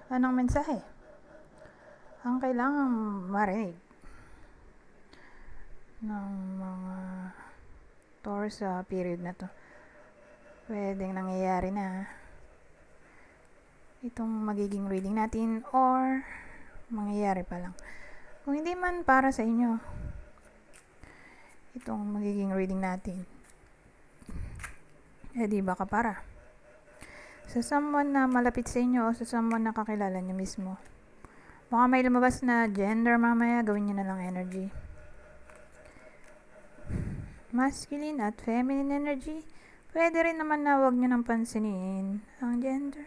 Anong mensahe ang kailangang marinig ng mga Taurus sa period na to? Pwedeng nangyayari na itong magiging reading natin or mangyayari pa lang. Kung hindi man para sa inyo itong magiging reading natin, di baka para sa someone na malapit sa inyo o sa someone na kakilala nyo mismo. Baka may lumabas na gender mamaya, gawin nyo na lang energy. Masculine at feminine energy. Pwede rin naman na huwag nyo nang pansinin ang gender.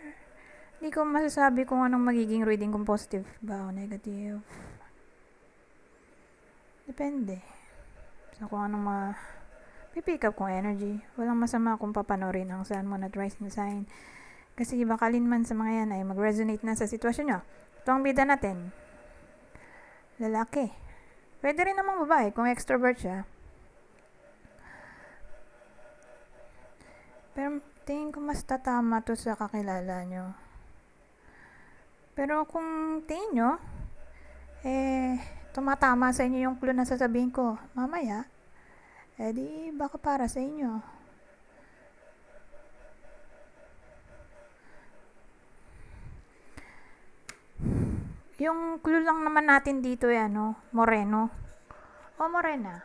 Hindi ko masasabi kung anong magiging reading, kung positive ba o negative. Depende sa kung anong pipick up kong energy. Walang masama kung papanorin ang Sun, Moon at Rising sign. Kasi bakalin man sa mga yan ay mag-resonate na sa sitwasyon nyo. Ito ang bida natin. Lalaki. Pwede rin namang babae kung extrovert siya. Pero tingin ko mas tatama to sa kakilala nyo. Pero kung tingin nyo, tumatama sa inyo yung clue na sasabihin ko mamaya, di baka para sa inyo. Yung clue lang naman natin dito ay moreno o morena,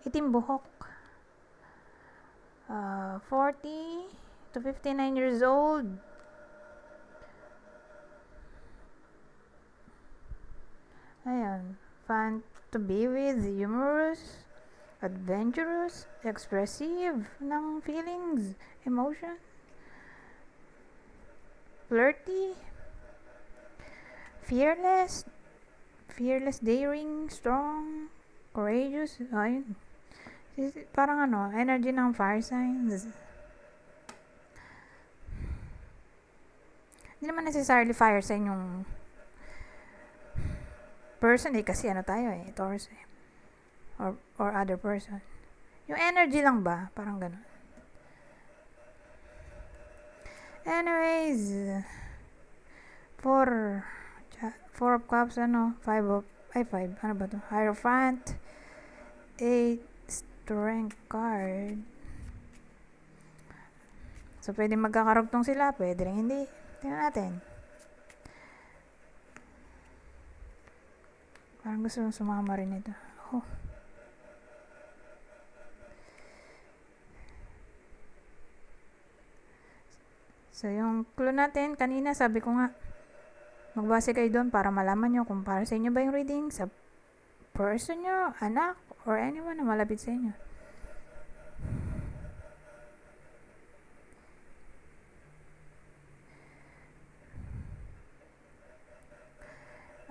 itim buhok, 40 to 59 years old. Ayan, fun to be with, humorous, adventurous, expressive ng feelings, emotion, flirty, fearless, daring, strong, courageous. Ayun. Parang energy ng fire signs. Hindi naman necessarily fire sign yung person kasi tayo Taurus or other person. Yung energy lang ba? Parang ganun. Anyways, four of cups, 5 ano ba to? Hierophant, 8 strength card. So, pwede magkakarugtong sila, pwede rin hindi. Tingnan natin. Parang gusto nang sumama rin ito. Oh. So, yung clue natin, kanina sabi ko nga, magbase kayo doon para malaman nyo kung para sa inyo ba yung reading, sa person nyo, anak, or anyone na malapit sa inyo.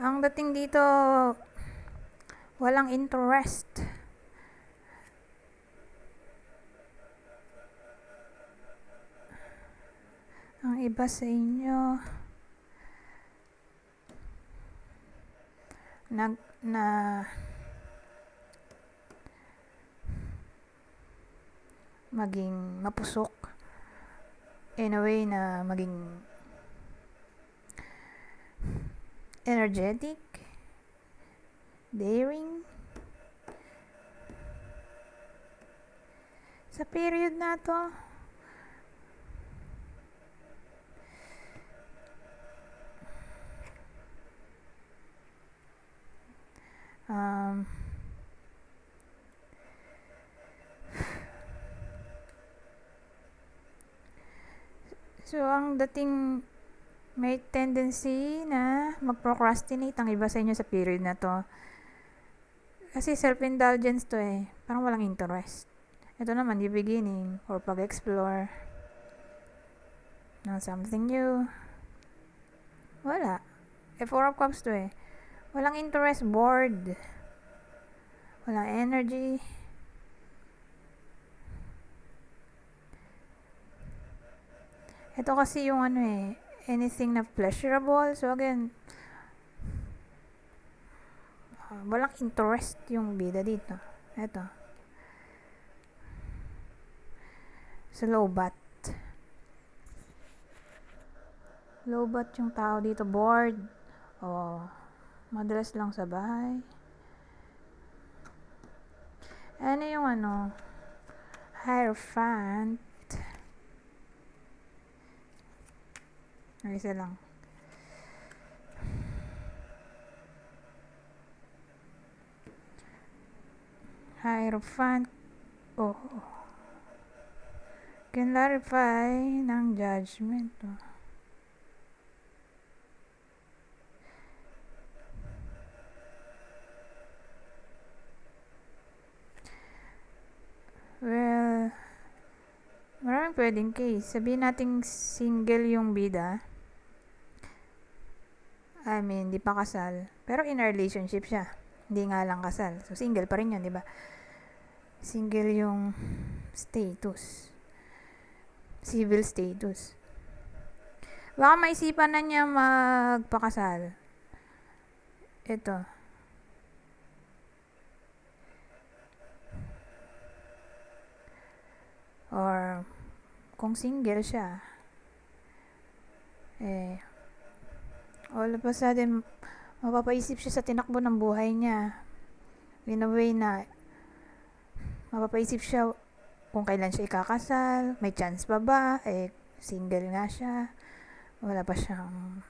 Ang dating dito, walang interest. Ang iba sa inyo, maging mapusok in a way na maging energetic, daring. Sa period na to, so ang dating may tendency na mag-procrastinate ang iba sa inyo sa period na to. Kasi self-indulgence to parang walang interest. Ito naman, the beginning or pag-explore ng something new. Wala. 4 of cups to walang interest, bored. Walang energy. Ito kasi yung anything na pleasurable. So again, walang interest yung bida dito. Ito. Sa low bat. Lobat yung tao dito, bored. O, madalas lang sa bahay. Ano yung Hierophant. Isa lang. Hierophant. Oh. Can clarify ng judgment. Well, maraming pwedeng case. Sabihin nating single yung bida. I mean, di pa kasal. Pero in a relationship siya. Hindi nga lang kasal. So, single pa rin yun, di ba? Single yung status. Civil status. Baka maisipan na niya magpakasal. Ito. Or, kung single siya, all of a sudden, mapapaisip siya sa tinakbo ng buhay niya. In a way na, mapapaisip siya kung kailan siya ikakasal, may chance pa ba, single nga siya, wala pa siyang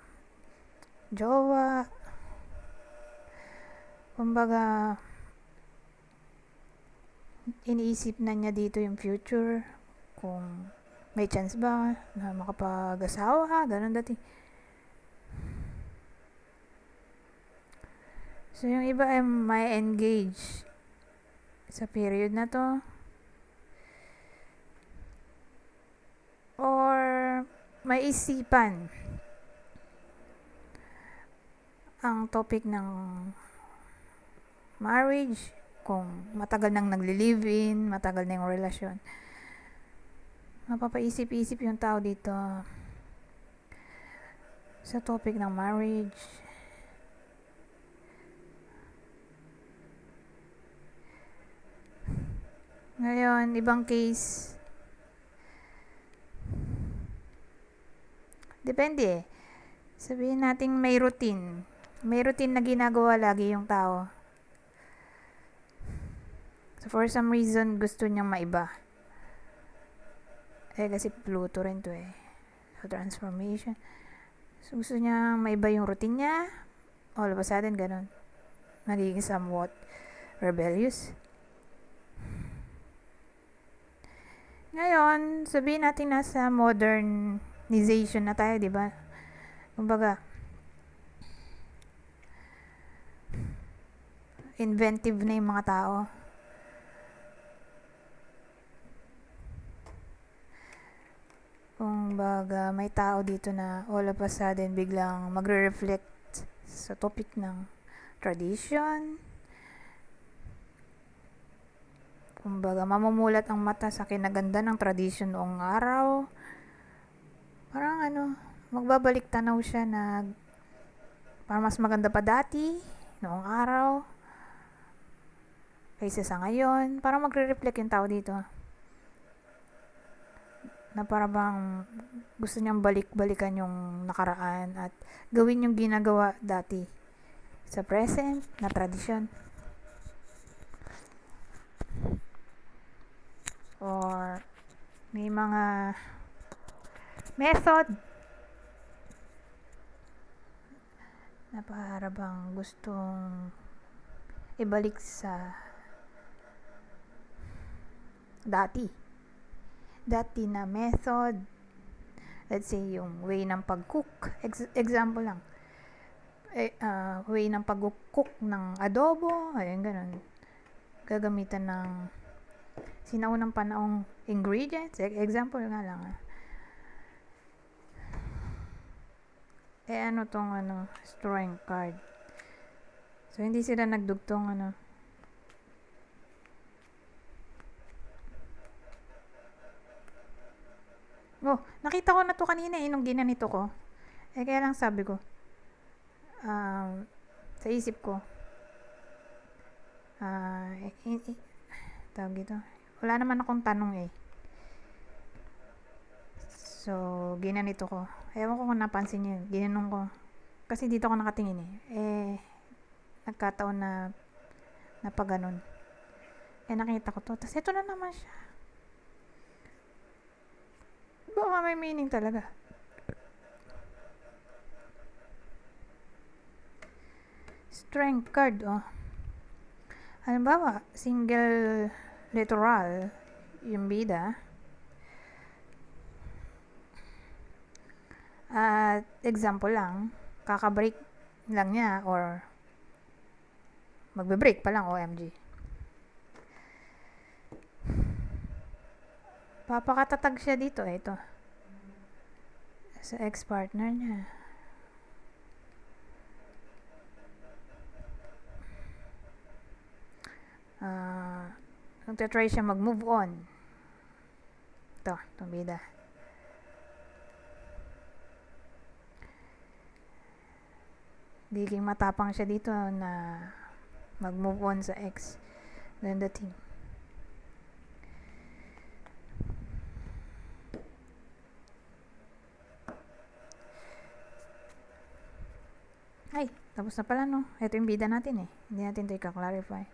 jowa. Kumbaga, iniisip na niya dito yung future, kung may chance ba na makapag-asawa, ganun dati. So, yung iba ay may engage sa period na to. Or, may isipan ang topic ng marriage, kung matagal nang nagli-live-in, matagal na yung relasyon. Mapapaisip-isip yung tao dito sa topic ng marriage. Ngayon, ibang case, depende. Sabihin natin may routine. May routine na ginagawa lagi yung tao. So, for some reason, gusto niyang maiba. Kasi Pluto rin to So, transformation. So, gusto niya maiba yung routine niya. All of a sudden, ganun. Nagiging somewhat rebellious. Ngayon, sabihin natin nasa modernization na tayo, di ba? Kumbaga, inventive na yung mga tao. Kumbaga, may tao dito na all of a sudden biglang magre-reflect sa topic ng tradition. Kumbaga, mamumulat ang mata sa kinaganda ng tradition noong araw. Parang magbabalik tanaw siya na parang mas maganda pa dati, noong araw, kaysa sa ngayon. Parang magre-reflect yung tao dito. Na para bang gusto niyang balik-balikan yung nakaraan at gawin yung ginagawa dati sa present na tradisyon. Or may mga method na para bang gustong ibalik sa dati na method. Let's say yung way ng pag-cook, example lang, way ng pag-cook ng adobo, ayun ganun, gagamitan ng sinaunang panahong ingredients, example nga lang. Ano tong strength card, so hindi sila nagdugtong nakita ko na to kanina nung ginanito ko. Kaya lang sabi ko, sa isip ko, tawag ito, wala naman akong tanong So, ginanito ko. Ewan ko kung napansin niyo, ginanong ko. Kasi dito ako nakatingin nagkataon na napaganon. Nakita ko to. Tapos ito na naman siya. Baka may meaning talaga. Strength card, Halimbawa, single literal yung bida. At example lang, kaka-break lang niya or magbe-break pa lang, OMG. Papakatatag siya dito, ito. Sa ex-partner niya. Nagtatry siya mag-move on. Itong bida. Diging matapang siya dito na mag-move on sa ex. Then the team. Ay, tapos na pala no. Ito yung bida natin Hindi natin ito i-clarify.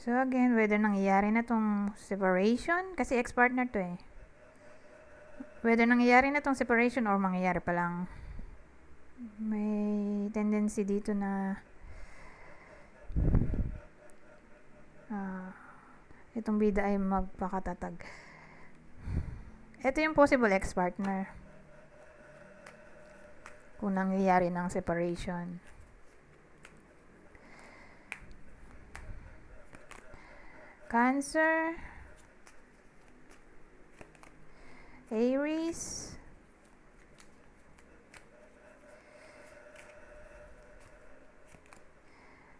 So again, whether nangyayari na tong separation, kasi ex-partner to Whether nangyayari na tong separation or mangyayari pa lang, may tendency dito na itong bida ay magpakatatag. Ito yung possible ex-partner kung nangyayari ng separation. Cancer, Aries,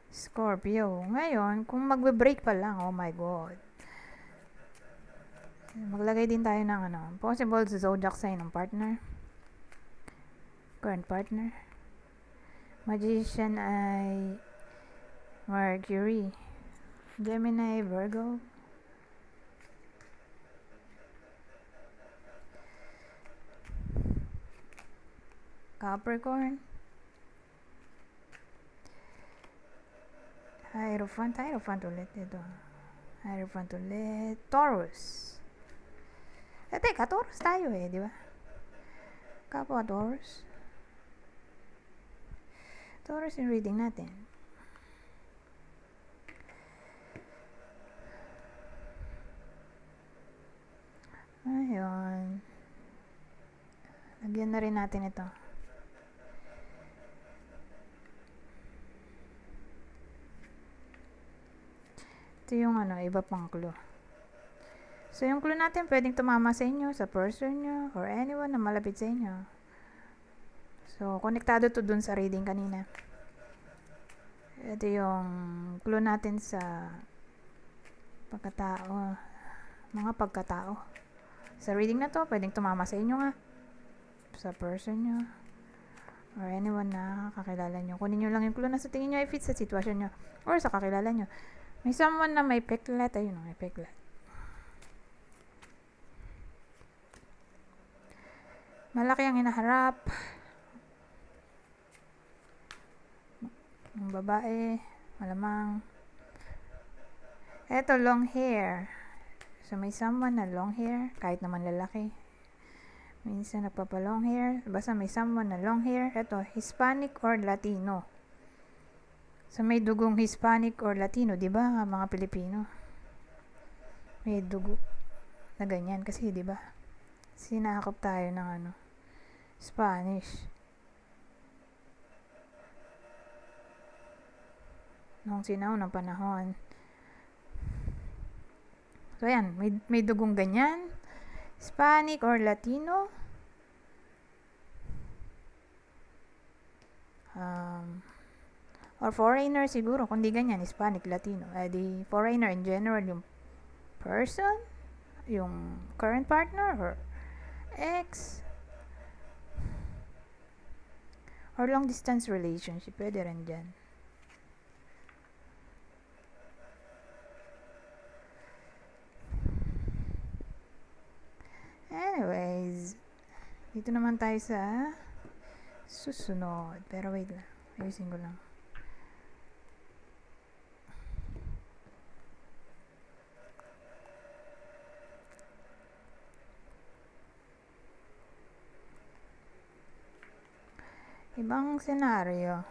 Scorpio. Ngayon, kung magbe-break pa lang, oh my God. Maglagay din tayo ng possible zodiac sign ng partner. Current partner. Magician ay Mercury. Gemini, Virgo. Capricorn. Hierophant ulit ito. Hierophant ulit. Taurus. Teka, Taurus tayo di ba? Kapwa Taurus. Taurus yung reading natin. Ayun. Lagyan na rin natin ito. Ito yung iba pang clue. So, yung clue natin pwedeng tumama sa inyo, sa person nyo, or anyone na malapit sa inyo. So, konektado to dun sa reading kanina. Ito yung clue natin sa pagkatao. Mga pagkatao. Sa reading na to, pwedeng tumama sa inyo nga. Sa person nyo. Or anyone na kakilala nyo. Kunin nyo lang yung clue na sa tingin nyo ay fit sa sitwasyon nyo. Or sa kakilala nyo. May someone na may peklat. Ayun, may peklat. Malaki ang hinaharap. Ang babae. Malamang. Eto, long hair. So, may someone na long hair. Kahit naman lalaki. Minsan nagpapa-long hair. Basta may someone na long hair. Eto, Hispanic or Latino. So, may dugong Hispanic or Latino. Diba mga Pilipino? May dugo na ganyan. Kasi diba? Sinakop tayo ng Spanish. Nung sinaunang panahon. So, ayan. May dugong ganyan. Hispanic or Latino. Or foreigner siguro. Kung di ganyan, Hispanic, Latino. Di foreigner in general, yung person, yung current partner, or ex, or long distance relationship. Pwede rin dyan. Dito naman tayo sa susunod. Pero wait lang. Ayusin ko lang. Ibang senaryo.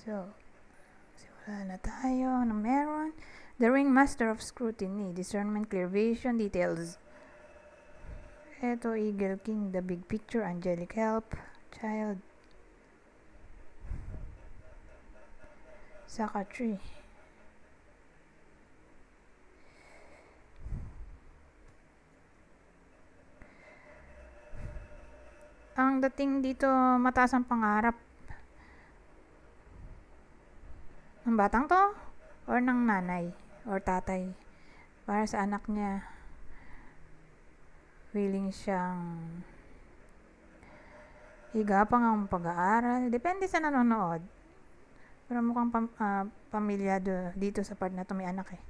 So, simulan na tayo na meron. The Ring Master of Scrutiny, Discernment, Clear Vision, Details. Eto, Eagle King, The Big Picture, Angelic Help, Child. Saka Tree. Ang dating dito, mataas ang pangarap. Ng batang to? Or ng nanay? Or tatay? Para sa anak niya. Willing siyang higapang ang pag-aaral. Depende sa nanonood. Pero mukhang pamilyado dito sa part na to, may anak eh.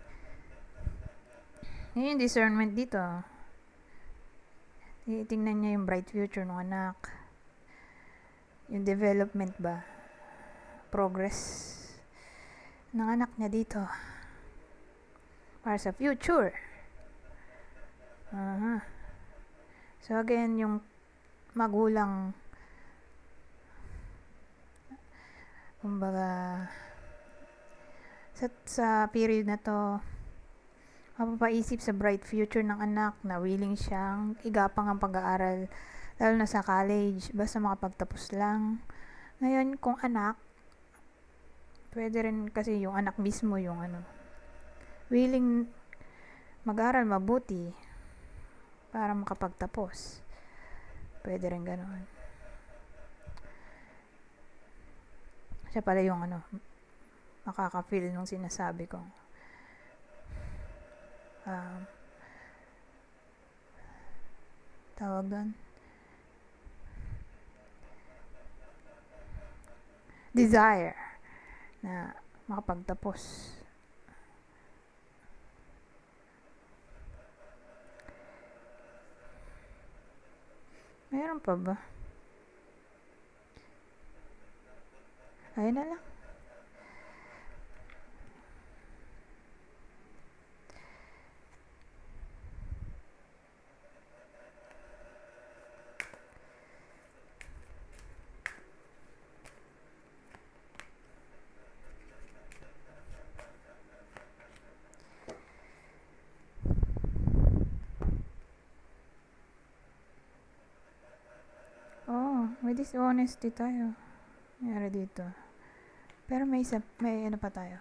Yun yung discernment dito. Tingnan niya yung bright future ng anak. Yung development ba? Progress ng anak niya dito. Para sa future. So again, yung magulang, kumbaga, sa period na to, mapapaisip sa bright future ng anak na willing siyang igapang ang pag-aaral, lalo na sa college, basta makapagtapos lang. Ngayon, kung anak, pwede rin kasi yung anak mismo yung willing mag-aral mabuti para makapagtapos. Pwede rin ganoon. Siya pala yung makaka-feel nung sinasabi ko. Tawag doon, desire na makapagtapos. Meron pa ba? Ayun na lang. May dishonesty tayo. Nangyari dito. Pero may ano pa tayo.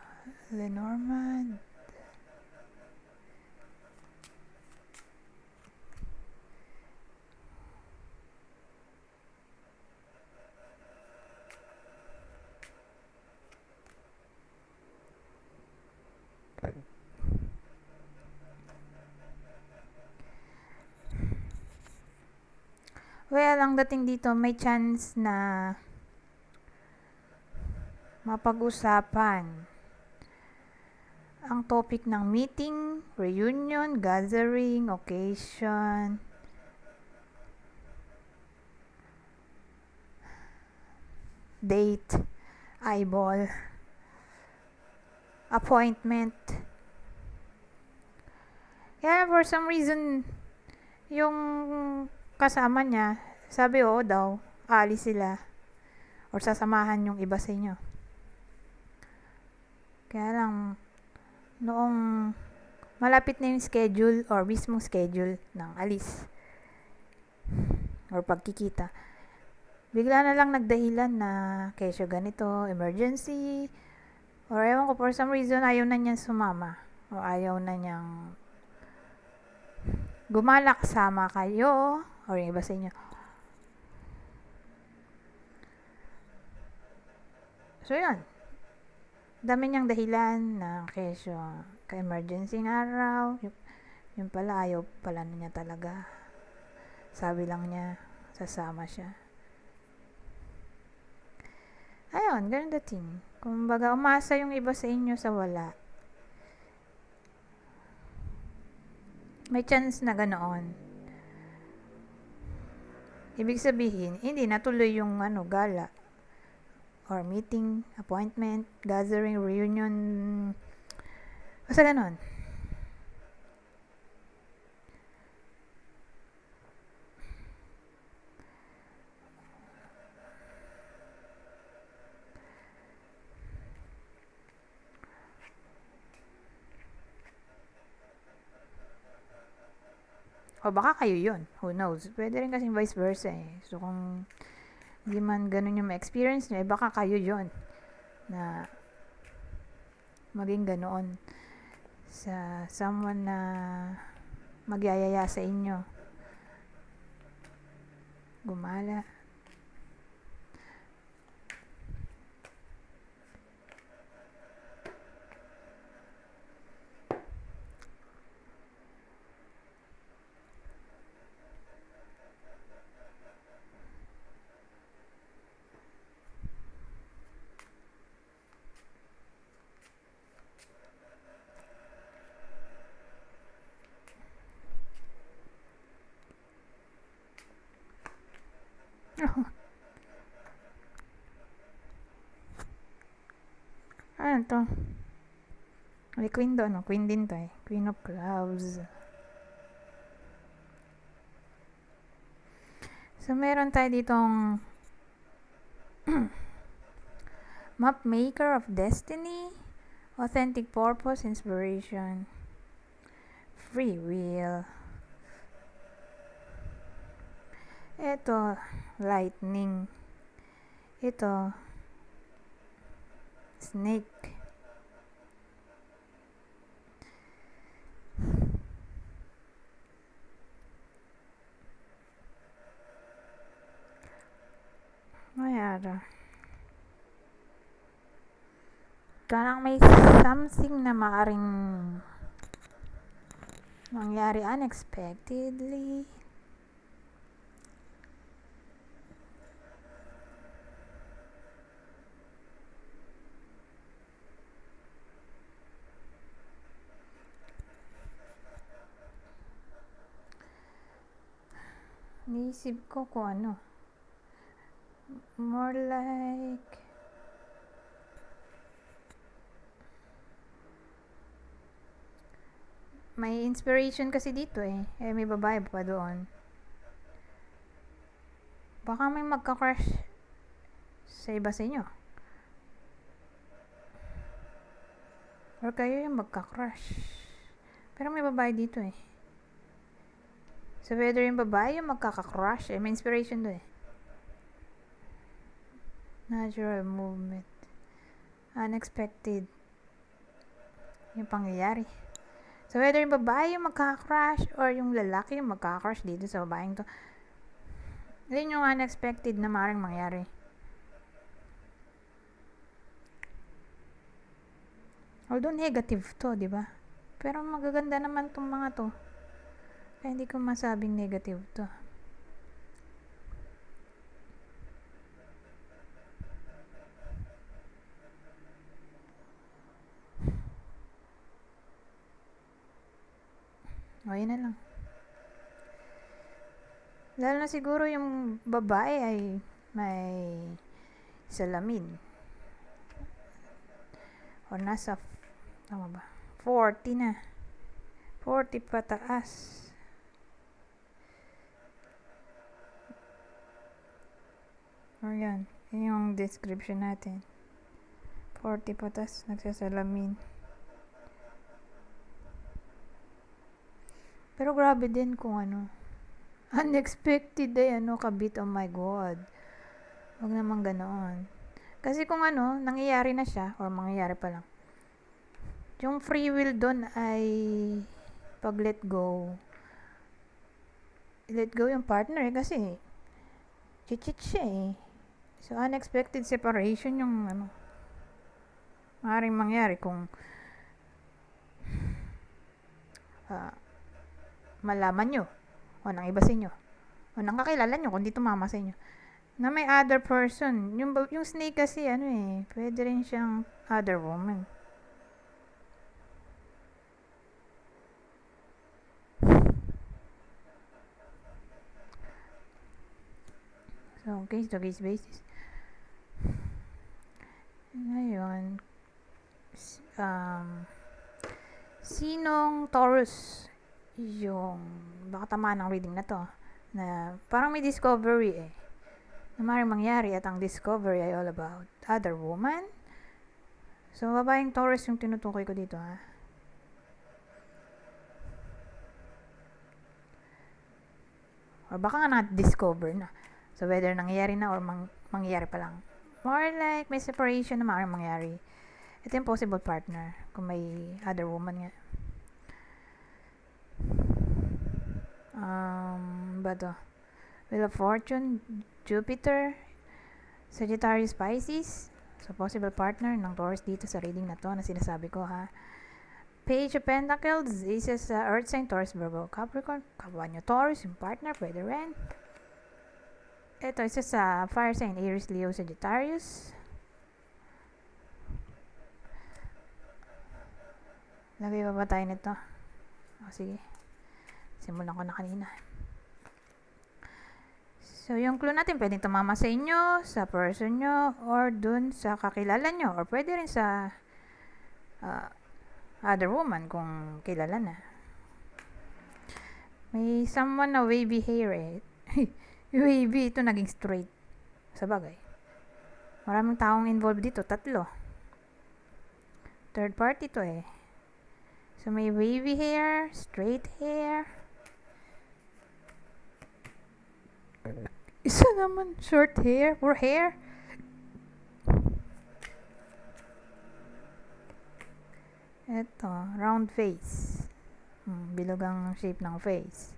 Lenormand. Well, ang dating dito, may chance na mapag-usapan ang topic ng meeting, reunion, gathering, occasion, date, eyeball, appointment. Kaya for some reason, yung kasama niya, sabi oo daw, aalis sila. Or sasamahan yung iba sa inyo. Kaya lang, noong malapit na yung schedule or mismong schedule ng alis or pagkikita, bigla na lang nagdahilan na kesyo ganito, emergency, or ewan ko, for some reason ayaw na niyang sumama o ayaw na niyang gumala kasama kayo, or yung iba sa inyo. So, yun. Dami niyang dahilan na kesyo ka-emergency ng araw. Yung pala, ayaw pala niya talaga. Sabi lang niya, sasama siya. Ayun, ganun dating. Kumbaga, umasa yung iba sa inyo sa wala. May chance na ganoon. Ibig sabihin, hindi natuloy yung gala or meeting, appointment, gathering, reunion. Basta ganon. O baka kayo yun. Who knows? Pwede rin kasing vice versa eh. So kung hindi man ganun yung ma-experience nyo, eh baka kayo yun na maging ganoon sa someone na magyayaya sa inyo. Gumala. Ano to? May queen doon, no? Queen din to eh. Queen of Clubs. So, meron tayo ditong map maker of destiny, authentic purpose, inspiration, free will. Ito, lightning. Ito, snake. Mayara. Parang may something na maaring mangyari unexpectedly. Naisip ko kung ano. More like may inspiration kasi dito eh. Eh may babae pa doon. Baka may magka-crush sa iba sa inyo. Or kayo yung magka-crush. Pero may babae dito eh. So whether yung babae yung magkaka-crush, eh may inspiration doon eh. Natural movement. Unexpected. Yung pangyayari. So whether yung babae yung magkaka-crush or yung lalaki yung magkaka-crush dito sa babaeng to, yun yung unexpected na maaaring mangyari. Although negative to, di ba? Pero magaganda naman tong mga to. Kaya hindi ko masabing negative to. O, yun na lang. Lalo na siguro yung babae ay may salamin. O nasa, tama ba? 40 na. 40 pataas. O yan. Yan yung description natin. 40 pataas, nagsasalamin. Pero grabe din kung unexpected ay kabit, oh my god. Wag naman ganoon. Kasi kung nangyayari na siya, or mangyayari pa lang, yung free will doon ay pag let go, let go yung partner kasi cheat siya eh. So, unexpected separation yung maaaring mangyari kung malaman nyo o ng iba sa inyo o ng kakilala nyo kung di tumama sa inyo na may other person. Yung snake kasi pwede rin siyang other woman. So, case to case basis. Ngayon, sinong Taurus yung baka tamaan ng reading na to na parang may discovery na maaaring mangyari at ang discovery ay all about other woman. So, babaeng Taurus yung tinutukoy ko dito or baka nga na-discover na. So, whether nangyayari na or mangyayari pa lang. More like may separation na maaaring mangyari. Ito yung possible partner kung may other woman nga. Wheel of Fortune, Jupiter, Sagittarius, Pisces. So, possible partner ng Taurus dito sa reading na to na sinasabi ko Page of Pentacles, Aces sa Earth sign, Taurus, Virgo, Capricorn. Kapwa nyo Taurus, yung partner, pwede rin. Ito, isa sa fire sign, Aries, Leo, Sagittarius. Lagay pa ba tayo nito? Sige. Simulan ko na kanina. So, yung clue natin, pwedeng tumama sa inyo, sa person nyo, or dun sa kakilala nyo, or pwede rin sa other woman kung kilala na. May someone na wavy hair wavy, ito naging straight. Sa bagay. Maraming taong involved dito, 3. Third party to So, may wavy hair, straight hair. Isa naman, short hair, poor hair. Ito, round face. Bilog ang shape ng face.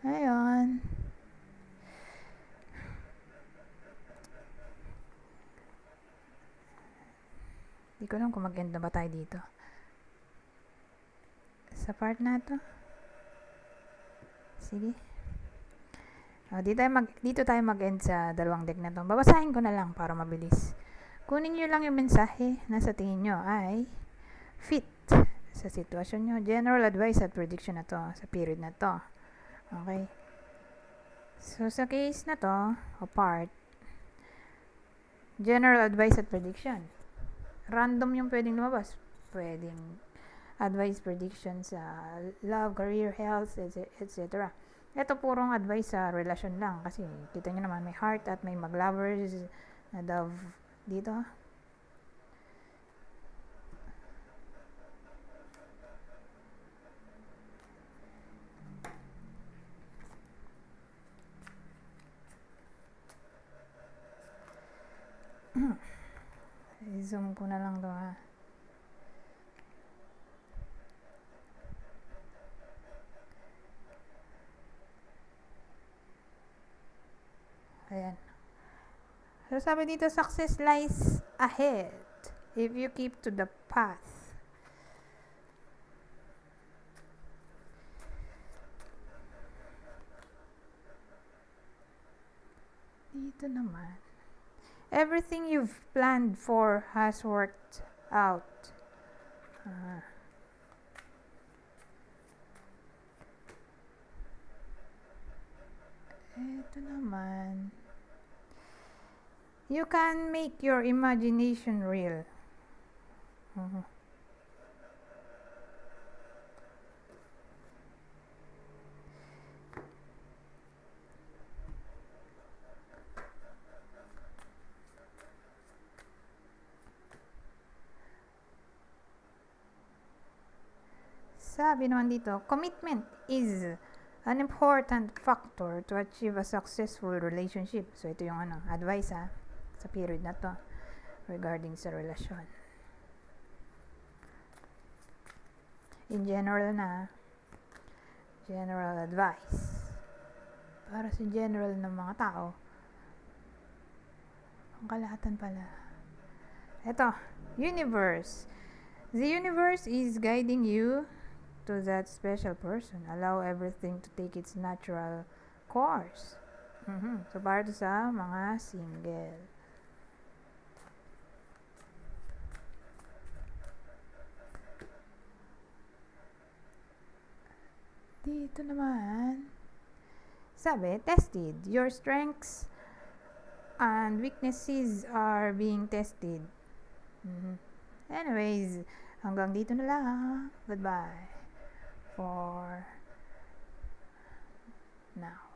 Ayun. Hindi ko alam kung mag-end na ba tayo dito. Sa part na to. Sige. Dito tayo mag-end sa dalawang deck na to. Babasahin ko na lang para mabilis. Kunin nyo lang yung mensahe na sa tingin nyo ay fit sa sitwasyon nyo. General advice at prediction na to sa period na to. Okay. So, sa case na to, o part, general advice at prediction. Random yung pwedeng lumabas. Pwedeng advice, prediction sa love, career, health, etc. Ito purong advice sa relasyon lang. Kasi kita nyo naman, may heart at may mag-lovers na dove dito. I-zoom ko na lang to Ayan. So, sabi dito, success lies ahead if you keep to the path. Dito naman. Everything you've planned for has worked out. Ito naman. You can make your imagination real. Sabi naman dito, commitment is An important factor to achieve a successful relationship. So, ito yung advice sa period na to regarding sa relasyon. In general general advice. Para sa general ng mga tao, ang kalahatan pala. Ito, universe. The universe is guiding you to that special person. Allow everything to take its natural course. So, para to sa mga single. Dito naman, sabi, tested. Your strengths and weaknesses are being tested. Anyways, hanggang dito na lang. Goodbye for now.